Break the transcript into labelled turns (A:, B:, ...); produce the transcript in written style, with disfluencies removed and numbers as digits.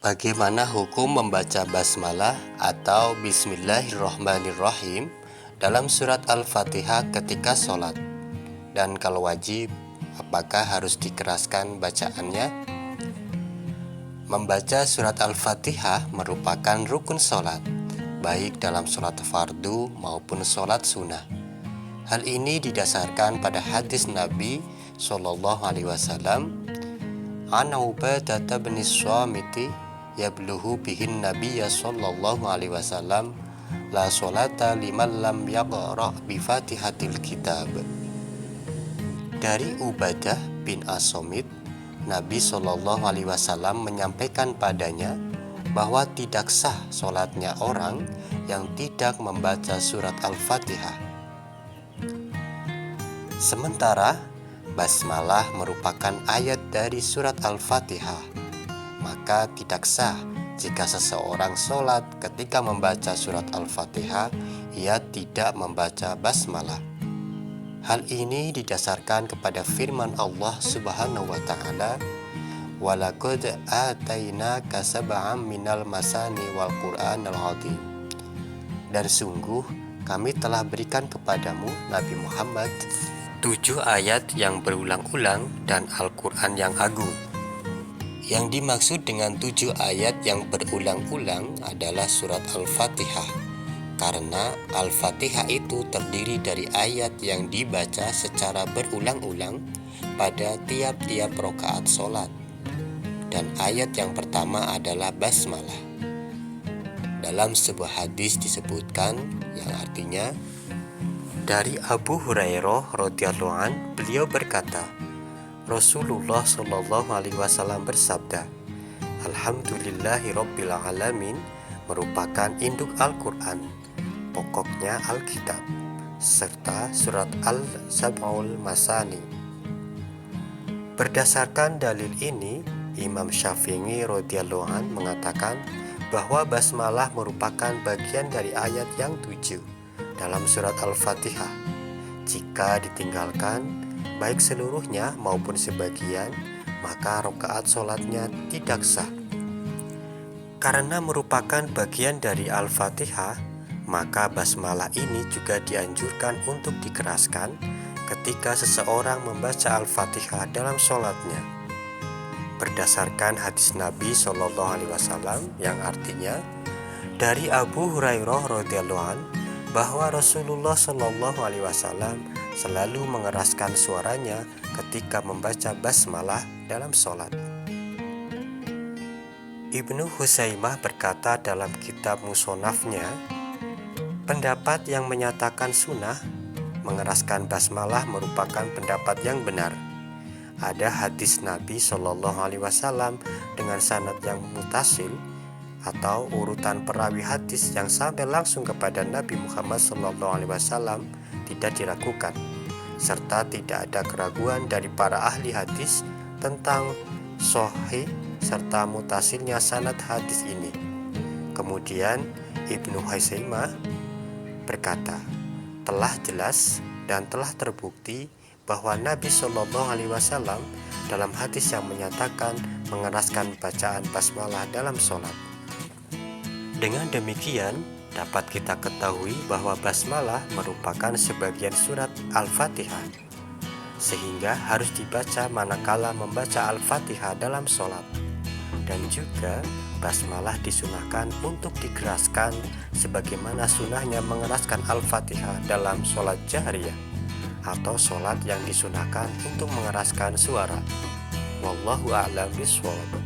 A: Bagaimana hukum membaca basmalah atau bismillahirrahmanirrahim dalam surat Al-Fatihah ketika sholat? Dan kalau wajib, apakah harus dikeraskan bacaannya? Membaca surat Al-Fatihah merupakan rukun sholat, baik dalam sholat fardu maupun sholat sunnah. Hal ini didasarkan pada hadis Nabi SAW, An Ubadah bin Samiti yabluhu bihin Nabiyya sallallahu alaihi wasallam la sholata liman lam yaqra bi Fatihatil Kitab. Dari Ubadah bin As-Samit, Nabi sallallahu alaihi wasallam menyampaikan padanya bahwa tidak sah sholatnya orang yang tidak membaca surat Al-Fatihah. Sementara basmalah merupakan ayat dari surat Al-Fatihah, maka tidak sah jika seseorang sholat ketika membaca surat Al-Fatihah ia tidak membaca basmalah. Hal ini didasarkan kepada firman Allah Subhanahu wa Ta'ala, "Walaqad atainaka sab'an minal masani wal Qur'anal azim." Dan sungguh kami telah berikan kepadamu Nabi Muhammad 7 ayat yang berulang-ulang dan Al-Quran yang agung. Yang dimaksud dengan 7 ayat yang berulang-ulang adalah surat Al-Fatihah, karena Al-Fatihah itu terdiri dari ayat yang dibaca secara berulang-ulang pada tiap-tiap rakaat sholat. Dan ayat yang pertama adalah basmalah. Dalam sebuah hadis disebutkan yang artinya, dari Abu Hurairah radhiyallahu an, beliau berkata, Rasulullah sallallahu alaihi wasallam bersabda, Alhamdulillahirabbil alamin merupakan induk Al-Qur'an, pokoknya Alkitab, serta surat Al-Sab'ul Masani. Berdasarkan dalil ini, Imam Syafi'i radhiyallahu an mengatakan bahwa basmalah merupakan bagian dari ayat yang 7 dalam surat Al-Fatihah. Jika ditinggalkan baik seluruhnya maupun sebagian, maka rakaat sholatnya tidak sah. Karena merupakan bagian dari Al-Fatihah, maka basmalah ini juga dianjurkan untuk dikeraskan ketika seseorang membaca Al-Fatihah dalam sholatnya. Berdasarkan hadis Nabi SAW yang artinya, dari Abu Hurairah radhiyallahu an, bahwa Rasulullah Shallallahu Alaihi Wasallam selalu mengeraskan suaranya ketika membaca basmalah dalam sholat. Ibnu Huzaimah berkata dalam kitab Musonafnya, pendapat yang menyatakan sunnah mengeraskan basmalah merupakan pendapat yang benar. Ada hadis Nabi Shallallahu Alaihi Wasallam dengan sanad yang mutasil atau urutan perawi hadis yang sampai langsung kepada Nabi Muhammad SAW tidak diragukan, serta tidak ada keraguan dari para ahli hadis tentang sahih serta mutasilnya sanad hadis ini. Kemudian Ibnu Huzaimah berkata, telah jelas dan telah terbukti bahwa Nabi SAW dalam hadis yang menyatakan mengeraskan bacaan basmalah dalam sholat. Dengan demikian, dapat kita ketahui bahwa basmalah merupakan sebagian surat Al-Fatihah, sehingga harus dibaca manakala membaca Al-Fatihah dalam sholat. Dan juga basmalah disunahkan untuk dikeraskan sebagaimana sunahnya mengeraskan Al-Fatihah dalam sholat jahriyah atau sholat yang disunahkan untuk mengeraskan suara. Wallahu a'lam bishawab.